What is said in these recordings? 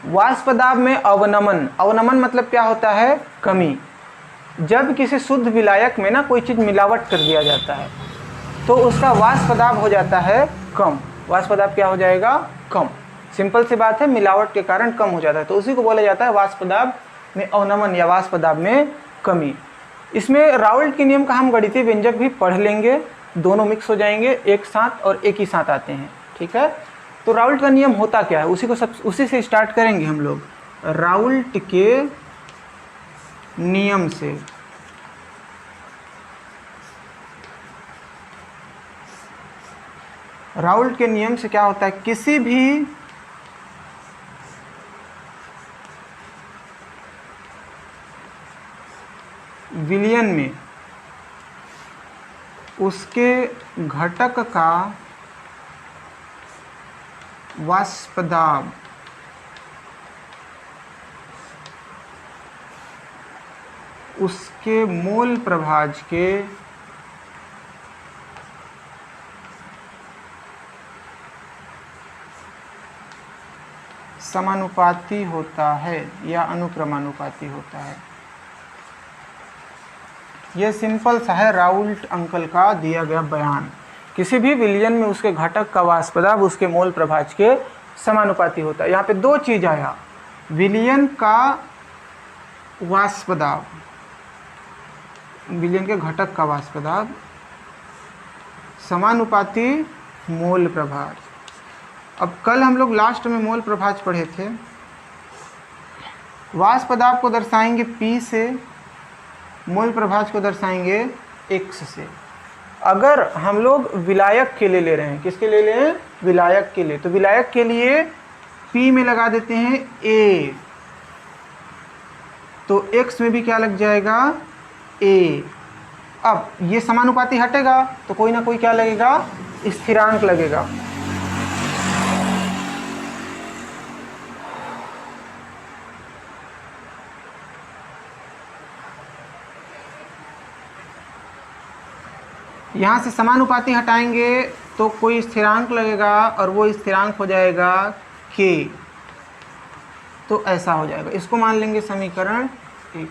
वाष्प दाब में अवनमन, अवनमन मतलब क्या होता है? कमी। जब किसी शुद्ध विलायक में ना कोई चीज़ मिलावट कर दिया जाता है तो उसका वाष्प दाब हो जाता है कम। वाष्प दाब क्या हो जाएगा? कम। सिंपल सी बात है, मिलावट के कारण कम हो जाता है, तो उसी को बोला जाता है वाष्प दाब में अवनमन या वाष्प दाब में कमी। इसमें राउल्ट के नियम का हम गणितीय व्यंजक भी पढ़ लेंगे, दोनों मिक्स हो जाएंगे एक साथ और एक ही साथ आते हैं, ठीक है। तो राउल्ट का नियम होता क्या है, उसी से स्टार्ट करेंगे हम लोग। राउल्ट के नियम से राउल्ट के नियम से क्या होता है? किसी भी विलयन में उसके घटक का वाष्प दाब उसके मोल प्रभाज के समानुपाती होता है या अनुक्रमानुपाती होता है। यह सिंपल सा है राउल्ट अंकल का दिया गया बयान। किसी भी विलयन में उसके घटक का वाष्प दाब उसके मोल प्रभाज के समानुपाती होता है। यहाँ पे दो चीज आया, विलयन का वाष्प दाब, विलयन के घटक का वाष्प दाब समानुपाती मोल प्रभाज। अब कल हम लोग लास्ट में मोल प्रभाज पढ़े थे। वाष्प दाब को दर्शाएंगे P से, मोल प्रभाज को दर्शाएंगे X से। अगर हम लोग विलायक के लिए ले रहे हैं, किसके लिए ले रहे हैं? विलायक के लिए, तो विलायक के लिए P में लगा देते हैं A, तो X में भी क्या लग जाएगा? A। अब ये समानुपाती हटेगा तो कोई ना कोई क्या लगेगा? स्थिरांक लगेगा। यहाँ से समानुपाती हटाएंगे तो कोई स्थिरांक लगेगा और वो स्थिरांक हो जाएगा K। तो ऐसा हो जाएगा, इसको मान लेंगे समीकरण 1।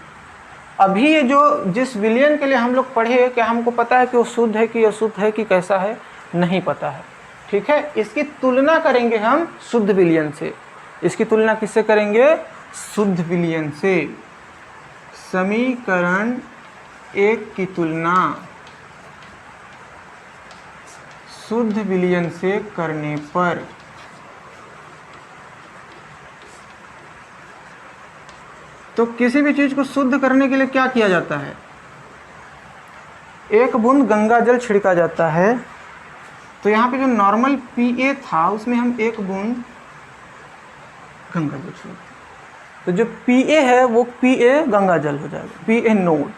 अभी ये जो जिस विलयन के लिए हम लोग पढ़े, क्या हमको पता है कि वो शुद्ध है कि अशुद्ध है कि कैसा है? नहीं पता है, ठीक है। इसकी तुलना करेंगे हम शुद्ध विलयन से। इसकी तुलना किससे करेंगे? शुद्ध विलयन से। समीकरण 1 की तुलना शुद्ध विलयन से करने पर तो किसी भी चीज को शुद्ध करने के लिए क्या किया जाता है? एक बूंद गंगा जल छिड़का जाता है। तो यहाँ पे जो नॉर्मल Pa था उसमें हम एक बूंद गंगा जल छिड़कते, तो जो Pa है वो Pa गंगा जल हो जाएगा, Pa नोट,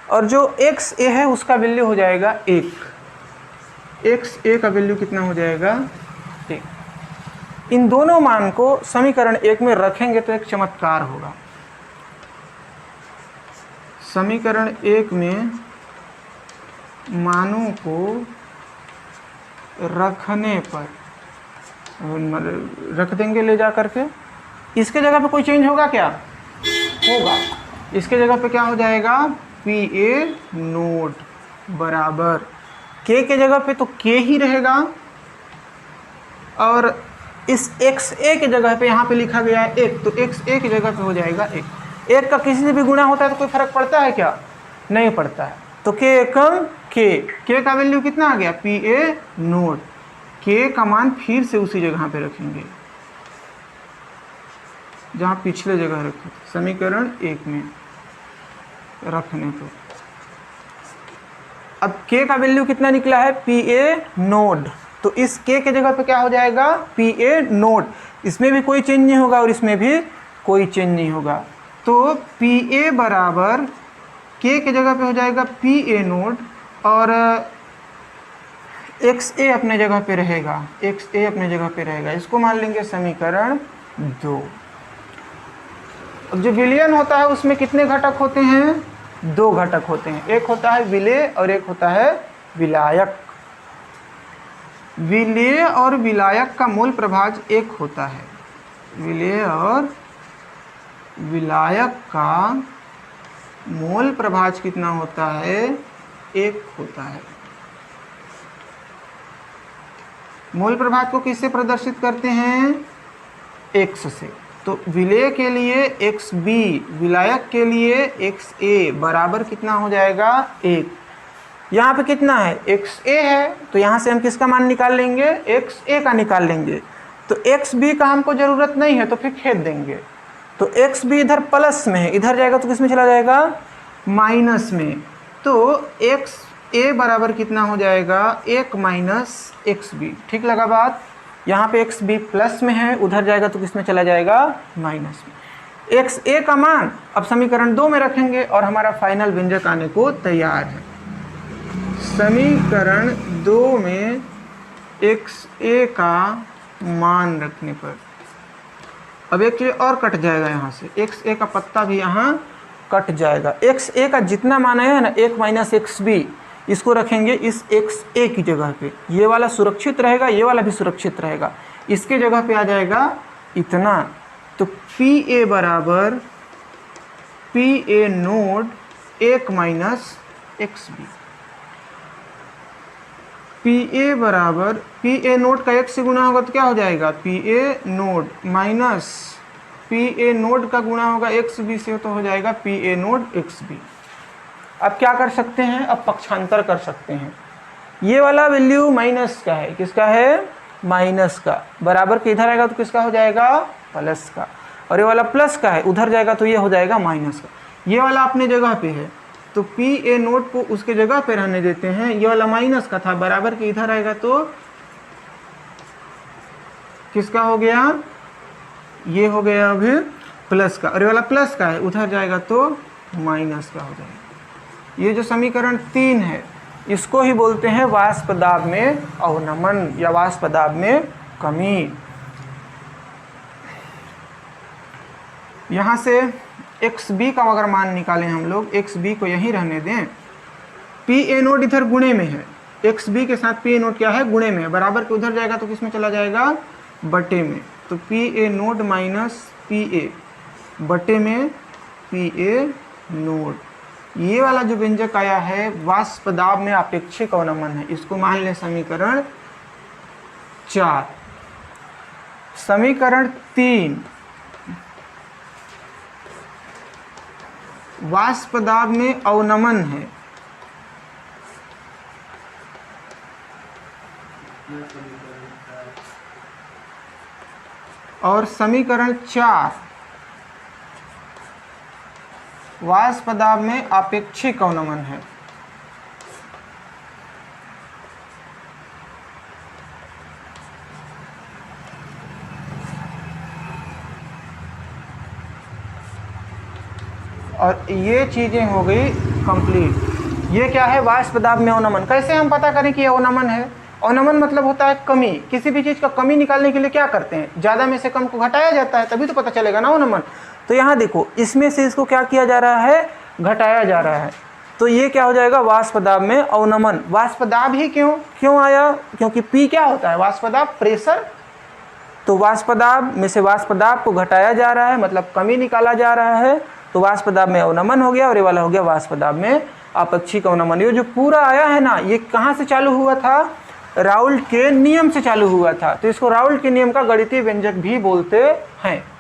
और जो XA है उसका वैल्यू हो जाएगा 1। XA का वैल्यू कितना हो जाएगा? 1। इन दोनों मान को समीकरण 1 में रखेंगे तो एक चमत्कार होगा। समीकरण 1 में मानों को रखने पर रख देंगे ले जा करके, इसके जगह पे कोई चेंज होगा क्या? होगा। इसके जगह पे क्या हो जाएगा? Pa नोट बराबर K के जगह पे तो K ही रहेगा, और इस XA के जगह पे यहाँ पे लिखा गया है 1, तो XA की जगह पे हो जाएगा 1। 1 का किसी से भी गुणा होता है तो कोई फर्क पड़ता है क्या? नहीं पड़ता है। तो K एकम K का वैल्यू कितना आ गया? Pa note. K का मान फिर से उसी जगह पे रखेंगे जहाँ पिछले जगह रखे थे, समीकरण 1 में रखने पर। अब K का वैल्यू कितना निकला है? Pa note. तो इस K के जगह पे क्या हो जाएगा? Pa note. इसमें भी कोई चेंज नहीं होगा और इसमें भी कोई चेंज नहीं होगा। तो Pa बराबर K के जगह पे हो जाएगा Pa नोट, और XA अपने जगह पे रहेगा, XA अपने जगह पे रहेगा। इसको मान लेंगे समीकरण 2। अब जो विलयन होता है उसमें कितने घटक होते हैं? 2 घटक होते हैं, एक होता है विलेय और एक होता है विलायक। विलेय और विलायक का मोल प्रभाज 1 होता है। विलेय और विलायक का मोल प्रभाज कितना होता है? 1 होता है। मोल प्रभाज को किससे प्रदर्शित करते हैं? x से। तो विलेय के लिए xb, विलायक के लिए xa बराबर कितना हो जाएगा? 1। यहाँ पे कितना है? xa है, तो यहाँ से हम किसका मान निकाल लेंगे? xa का निकाल लेंगे। तो xb का हमको ज़रूरत नहीं है तो फिर खेद देंगे। तो xb इधर प्लस में है, इधर जाएगा तो किस में चला जाएगा? माइनस में। तो xa बराबर कितना हो जाएगा? 1 माइनस xb। ठीक लगा बात? यहाँ पे xb प्लस में है, उधर जाएगा तो किस में चला जाएगा? माइनस में। xa का मान अब समीकरण 2 में रखेंगे और हमारा फाइनल व्यंजक आने को तैयार है। समीकरण 2 में xa का मान रखने पर अब एक चीज और कट जाएगा, यहाँ से xa का पत्ता भी यहाँ कट जाएगा। xa का जितना मान है ना 1 माइनस xb, इसको रखेंगे इस xa की जगह पे। ये वाला सुरक्षित रहेगा, ये वाला भी सुरक्षित रहेगा। इसके जगह पे आ जाएगा इतना। तो pa बराबर pa node 1 minus xb। pa बराबर pa नोड का 1 से गुणा होगा तो क्या हो जाएगा? pa node minus pa node का गुणा होगा xb से तो हो जाएगा pa नोड xb। अब क्या कर सकते हैं? अब पक्षांतर कर सकते हैं। ये वाला वैल्यू माइनस का है, किसका है? माइनस का। बराबर के इधर आएगा तो किसका हो जाएगा? प्लस का। और ये वाला प्लस का है, उधर जाएगा तो ये हो जाएगा माइनस का। ये वाला अपने जगह पे है तो pa नोट को उसके जगह पे रहने देते हैं। ये वाला माइनस का था, बराबर के इधर आएगा तो किसका हो गया? ये हो गया अभी प्लस का। और ये वाला प्लस का है, उधर जाएगा तो माइनस का हो जाएगा। ये जो समीकरण 3 है इसको ही बोलते हैं वाष्प दाब में अवनमन या वाष्प दाब में कमी। यहाँ से xb का अगर मान निकालें हम लोग, xb को यहीं रहने दें। pa नोट इधर गुणे में है, xb के साथ pa नोट क्या है? गुणे में है। बराबर के उधर जाएगा तो किस में चला जाएगा? बटे में। तो pa नोट माइनस pa बटे में pa नोट। ये वाला जो व्यंजक आया है वाष्प दाब में आपेक्षिक अवनमन है। इसको मान लें समीकरण 4। समीकरण 3 वाष्प दाब में अवनमन है। और समीकरण 4 वाष्प दाब में आपेक्षिक अवनमन है। और ये चीजें हो गई कंप्लीट। ये क्या है? वाष्प दाब में अवनमन। कैसे हम पता करें कि ये अवनमन है? अवनमन मतलब होता है कमी। किसी भी चीज का कमी निकालने के लिए क्या करते हैं? ज्यादा में से कम को घटाया जाता है, तभी तो पता चलेगा ना अवनमन। तो यहाँ देखो, इसमें से इसको क्या किया जा रहा है? घटाया जा रहा है। तो ये क्या हो जाएगा? वाष्प दाब में अवनमन। वाष्प दाब ही क्यों आया? क्योंकि P क्या होता है? वाष्प दाब, प्रेशर। तो वाष्प दाब में से वाष्प दाब को घटाया जा रहा है, मतलब कमी निकाला जा रहा है। तो वाष्प दाब में अवनमन हो गया और ये वाला हो गया वाष्प दाब में आपेक्षिक अवनमन। ये जो पूरा आया है ना, ये कहाँ से चालू हुआ था? राउल्ट के नियम से चालू हुआ था। तो इसको राउल्ट के नियम का गणितीय व्यंजक भी बोलते हैं।